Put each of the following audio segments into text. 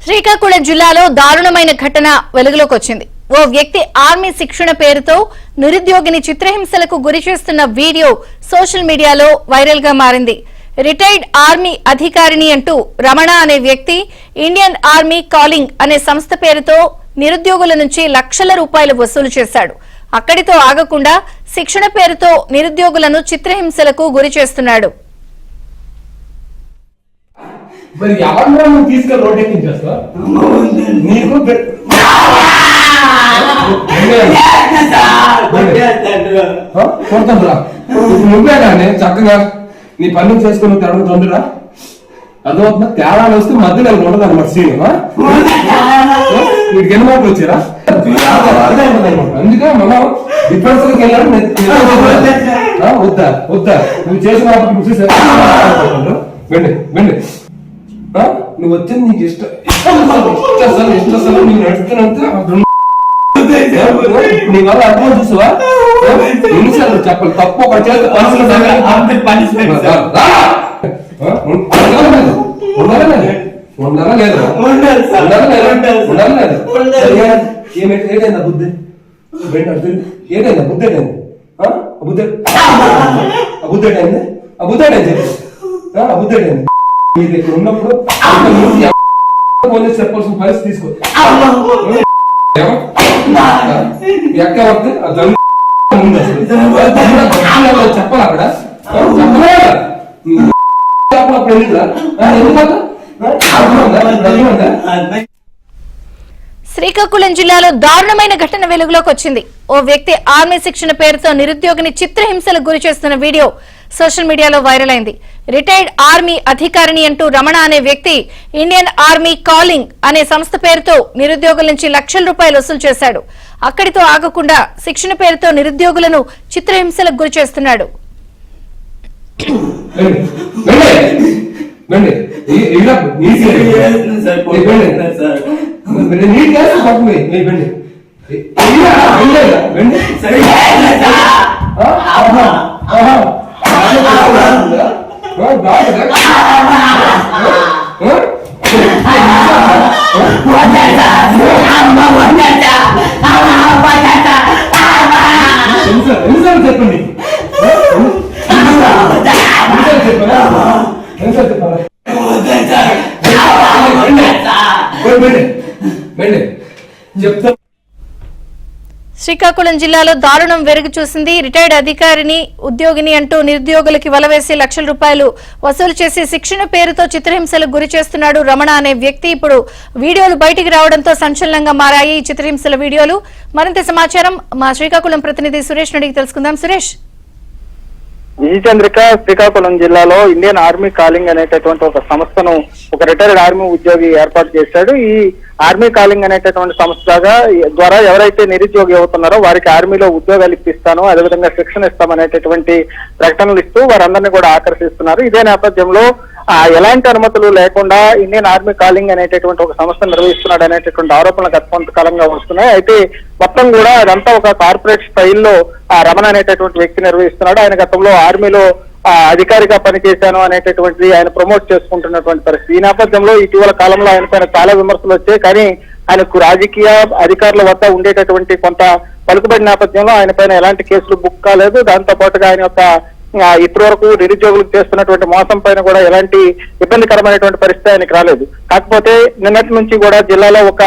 శ్రీకాకుళం జిల్లాలో దారుణమైన ఘటన వెలుగులోకి వచ్చింది. ఓ వ్యక్తి ఆర్మీ శిక్షణ పేరుతో నిరుద్యోగిని చిత్రహింసలకు గురి చేస్తున్న వీడియో సోషల్ మీడియాలో వైరల్ గా మారింది. రిటైర్డ్ ఆర్మీ అధికారిని అంటూ రమణ అనే వ్యక్తి ఇండియన్ ఆర్మీ కాలింగ్ అనే సంస్థ పేరుతో నిరుద్యోగుల నుంచి లక్షల రూపాయలు వసూలు చేశాడు. అక్కడితో ఆగకుండా శిక్షణ పేరుతో నిరుద్యోగులను చిత్రహింసలకు గురి చేస్తున్నాడు. మరి ఎవరు తీసుకెళ్ళి రోడ్ ఎక్కించేస్తా నీకు కొడుతుందిరా నువ్వేనా నేను చక్కగా నీ పనులు చేసుకుని అడుగుతుందిరా అర్థమవుతుందా? తేడాలు వస్తే మధ్యలో ఉండదు అనమాట సీన్. వీడికి ఎన్ని మార్కులు వచ్చారా? అందుకే మనం డిఫెన్స్ లోకి వెళ్ళాడు. వద్దా వద్దా నువ్వు చేసిన వెండి వెండి నువ్వు వచ్చింది నీకు ఇష్టం నీకు నడుస్తున్నంత నీ వల్ల అర్థం చూసావా? ఎన్నిసార్లు చెప్పాలి తప్పు ఒక చేస్తే ఉండాలా లేదా? ఏదైనా బుద్ధి ఏదైనా బుద్ధి ఏంటండి? బుద్ధి బుద్ధి ఏంటండి? ఆ బుద్ధి ఏంటని చెప్పి ఆ బుద్ధి ఏంటండి? మీ దగ్గర ఉన్నప్పుడు పోలీస్ చెప్పాల్సిన పరిస్థితి తీసుకో. ఎక్క వస్తే చెప్పాలి అక్కడ చెప్పనప్పుడు శ్రీకాకుళం జిల్లాలో దారుణమైన ఘటన వెలుగులోకి వచ్చింది. ఓ వ్యక్తి ఆర్మీ శిక్షణ పేరుతో నిరుద్యోగిని చిత్రహింసలకు గురి చేస్తున్న వీడియో సోషల్ మీడియాలో వైరల్ అయింది. రిటైర్డ్ ఆర్మీ అధికారిని అంటూ రమణ అనే వ్యక్తి ఇండియన్ ఆర్మీ కాలింగ్ అనే సంస్థ పేరుతో నిరుద్యోగుల నుంచి లక్షల రూపాయలు వసూలు చేశాడు. అక్కడితో ఆగకుండా శిక్షణ పేరుతో నిరుద్యోగులను చిత్రహింసలకు గురి చేస్తున్నాడు. చెప్పండి చెప్తా. శ్రీకాకుళం జిల్లాలో దారుణం వెలుగు చూసింది. రిటైర్డ్ అధికారిని ఉద్యోగిని అంటూ నిరుద్యోగులకి వలవేసి లక్షల రూపాయలు వసూలు చేసి శిక్షణ పేరుతో చిత్రహింసలకు గురి చేస్తున్నాడు రమణ అనే వ్యక్తి. ఇప్పుడు వీడియోలు బయటికి రావడంతో సంచలనంగా మారాయి ఈ చిత్రహింసల వీడియోలు. మరింత సమాచారం మా శ్రీకాకుళం ప్రతినిధి సురేష్ అడిగి తెలుసుకుందాం. సురేష్. విజయచంద్రిక శ్రీకాకుళం జిల్లాలో ఇండియన్ ఆర్మీ కాలింగ్ అనేటటువంటి ఒక సంస్థను ఒక రిటైర్డ్ ఆర్మీ ఉద్యోగి ఏర్పాటు చేశాడు. ఈ ఆర్మీ కాలింగ్ అనేటటువంటి సంస్థ ద్వారా ఎవరైతే నిరుద్యోగి అవుతున్నారో వారికి ఆర్మీలో ఉద్యోగాలు ఇప్పిస్తాను, అదేవిధంగా శిక్షణ ఇస్తామనేటటువంటి ప్రకటనలు ఇస్తూ వారందరినీ కూడా ఆకర్షిస్తున్నారు. ఇదే నేపథ్యంలో ఎలాంటి అనుమతులు లేకుండా ఇండియన్ ఆర్మీ కాలింగ్ అనేటటువంటి ఒక సంస్థ నిర్వహిస్తున్నాడు అనేటటువంటి ఆరోపణలు గత కొంతకాలంగా వస్తున్నాయి. అయితే మొత్తం కూడా అదంతా ఒక కార్పొరేట్ స్థాయిలో రమణ అనేటటువంటి వ్యక్తి నిర్వహిస్తున్నాడు. ఆయన గతంలో ఆర్మీలో అధికారిగా పనిచేశాను అనేటటువంటిది ఆయన ప్రమోట్ చేసుకుంటున్నటువంటి పరిస్థితి. ఈ నేపథ్యంలో ఇటీవల కాలంలో ఆయన పైన చాలా విమర్శలు వచ్చాయి. కానీ ఆయనకు రాజకీయ అధికారుల వద్ద ఉండేటటువంటి కొంత పలుకుబడి నేపథ్యంలో ఆయన పైన ఎలాంటి కేసులు బుక్ కాలేదు. దాంతో పాటుగా ఆయన యొక్క ఇప్పటి వరకు నిరుద్యోగులకు చేస్తున్నటువంటి మోసం పైన కూడా ఎలాంటి ఇబ్బందికరమైనటువంటి పరిస్థితి ఆయనకు రాలేదు. కాకపోతే నిన్నటి నుంచి కూడా జిల్లాలో ఒక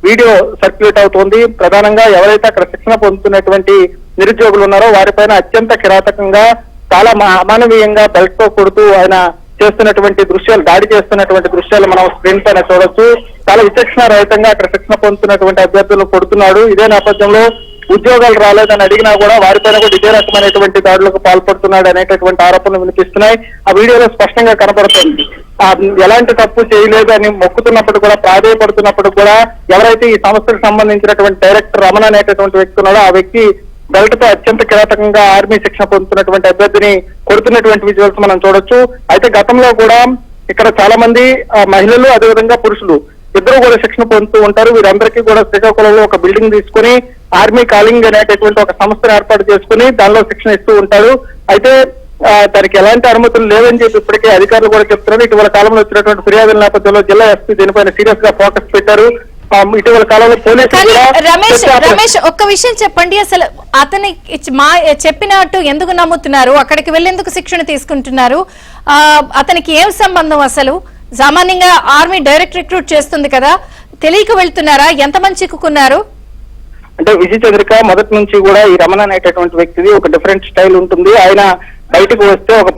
వీడియో సర్క్యులేట్ అవుతోంది. ప్రధానంగా ఎవరైతే అక్కడ శిక్షణ పొందుతున్నటువంటి నిరుద్యోగులు ఉన్నారో వారిపైన అత్యంత కిరాతకంగా చాలా అమానవీయంగా బెల్ట్ తో కొడుతూ ఆయన చేస్తున్నటువంటి దృశ్యాలు, దాడి చేస్తున్నటువంటి దృశ్యాలు మనం స్క్రీన్ పైన చూడొచ్చు. చాలా విచక్షణ రహితంగా అక్కడ శిక్షణ పొందుతున్నటువంటి అభ్యర్థులు కొడుతున్నాడు. ఇదే నేపథ్యంలో ఉద్యోగాలు రాలేదని అడిగినా కూడా వారిపైన కూడా ఇదే రకమైనటువంటి దాడులకు పాల్పడుతున్నాడు అనేటటువంటి ఆరోపణలు వినిపిస్తున్నాయి. ఆ వీడియోలో స్పష్టంగా కనబడుతుంది. ఎలాంటి తప్పు చేయలేదు అని మొక్కుతున్నప్పుడు కూడా, ప్రాధేయపడుతున్నప్పుడు కూడా ఎవరైతే ఈ సంస్థకు సంబంధించినటువంటి డైరెక్టర్ రమణ అనేటటువంటి వ్యక్తి ఉన్నాడో ఆ వ్యక్తి బెల్ట్ తో అత్యంత కిరాతకంగా ఆర్మీ శిక్షణ పొందుతున్నటువంటి అభ్యర్థిని కొడుతున్నటువంటి విజువల్స్ మనం చూడొచ్చు. అయితే గతంలో కూడా ఇక్కడ చాలా మంది మహిళలు అదేవిధంగా పురుషులు ఇద్దరు కూడా శిక్షణ పొందుతూ ఉంటారు. వీరందరికీ కూడా శ్రీకాకుళంలో ఒక బిల్డింగ్ తీసుకుని ఆర్మీ కాలింగ్ అనేటటువంటి ఒక సంస్థను ఏర్పాటు చేసుకుని దానిలో శిక్షణ ఇస్తూ ఉంటారు. అయితే తనకి ఎలాంటి అనుమతులు లేవని చెప్పి ఇప్పటికే అధికారులు కూడా చెప్తున్నారు. ఇటీవల కాలంలో వచ్చినటువంటి ఫిర్యాదుల నేపథ్యంలో జిల్లా ఎస్పీ దీనిపైన సీరియస్ గా ఫోకస్ పెట్టారు. ఇటీవల కాలంలో కానీ రమేష్ పోలీసులు ఒక్క విషయం చెప్పండి, అసలు అతని చెప్పినట్టు ఎందుకు నమ్ముతున్నారు? అక్కడికి వెళ్ళేందుకు శిక్షణ తీసుకుంటున్నారు? అతనికి ఏం సంబంధం అసలు? సామాన్యంగా ఆర్మీ డైరెక్ట్ రిక్రూట్ చేస్తుంది కదా, తెలియక వెళ్తున్నారా? ఎంతమంది చిక్కుకున్నారు? అంటే విజయ చంద్రిక మొదటి నుంచి కూడా ఈ రమణ అనేటటువంటి వ్యక్తిది ఒక డిఫరెంట్ స్టైల్ ఉంటుంది. ఆయన బయటకు వస్తే ఒక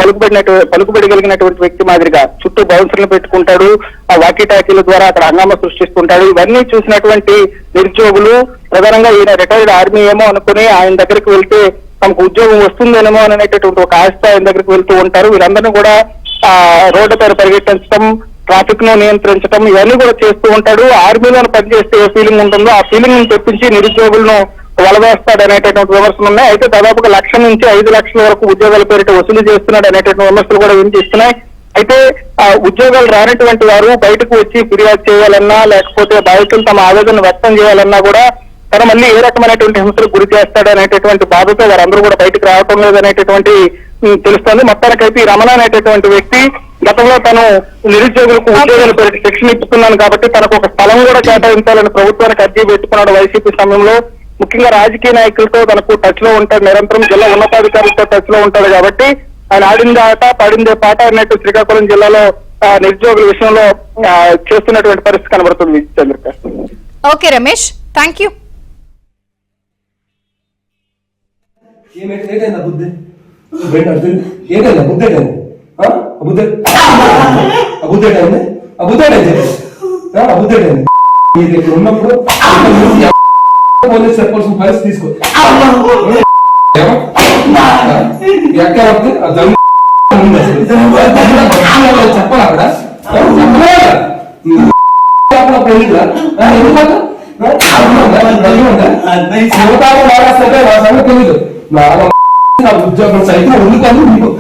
పలుకుబడగలిగినటువంటి వ్యక్తి మాదిరిగా చుట్టూ బౌన్సర్లు పెట్టుకుంటాడు, ఆ వాకీ టాకీల ద్వారా అక్కడ హంగామా సృష్టిస్తుంటాడు. ఇవన్నీ చూసినటువంటి నిరుద్యోగులు ప్రధానంగా ఈయన రిటైర్డ్ ఆర్మీ ఏమో అనుకుని ఆయన దగ్గరికి వెళ్తే తమకు ఉద్యోగం వస్తుందేమో అనేటటువంటి ఒక ఆశతో ఆయన దగ్గరికి వెళ్తూ ఉంటారు. వీరందరినీ కూడా రోడ్డు పైన పరిగెట్టించడం, ట్రాఫిక్ ను నియంత్రించడం ఇవన్నీ కూడా చేస్తూ ఉంటాడు. ఆర్మీలో పనిచేస్తే ఏ ఫీలింగ్ ఉంటుందో ఆ ఫీలింగ్ ను తెప్పించి నిరుద్యోగులను వలవేస్తాడు అనేటటువంటి విమర్శలు ఉన్నాయి. అయితే దాదాపుగా 1 లక్ష నుంచి 5 లక్షల వరకు ఉద్యోగాల పేరిట వసూలు చేస్తున్నాడు అనేటటువంటి విమర్శలు కూడా వినిపిస్తున్నాయి. అయితే ఉద్యోగాలు రానటువంటి వారు బయటకు వచ్చి ఫిర్యాదు చేయాలన్నా లేకపోతే బాధితులు తమ ఆవేదన వ్యక్తం చేయాలన్నా కూడా తన మళ్ళీ ఏ రకమైనటువంటి హింసలకు గురి చేస్తాడు అనేటటువంటి బాధతో వారందరూ కూడా బయటకు రావటం లేదనేటటువంటి తెలుస్తోంది. మొత్తానికైతే ఈ రమణ అనేటటువంటి వ్యక్తి గతంలో తను నిరుద్యోగులకు ఉద్యోగాల పేరిట శిక్షణ ఇస్తున్నాను కాబట్టి తనకు ఒక స్థలం కూడా కేటాయించాలని ప్రభుత్వానికి అర్జీ పెట్టుకున్నాడు వైసీపీ సమయంలో. ముఖ్యంగా రాజకీయ నాయకులతో తనకు టచ్ లో ఉంటాడు, నిరంతరం జిల్లా ఉన్నతాధికారులతో టచ్ లో ఉంటాడు కాబట్టి ఆయన ఆడిందే ఆట పాడిందే పాట అన్నట్టు శ్రీకాకుళం జిల్లాలో నిరుద్యోగుల విషయంలో చేస్తున్నటువంటి పరిస్థితి కనబడుతుంది. Chandrika. Okay Ramesh, thank you. ఏదైనా బుద్ధి ఏదైనా బుద్ధి ఉన్నప్పుడు పోలీస్ చెప్పాల్సిన పరిస్థితి తీసుకో. చెప్పాలి అక్కడ తెలీదు నా ఉద్యోగం సైతం ఎందుకు నీకు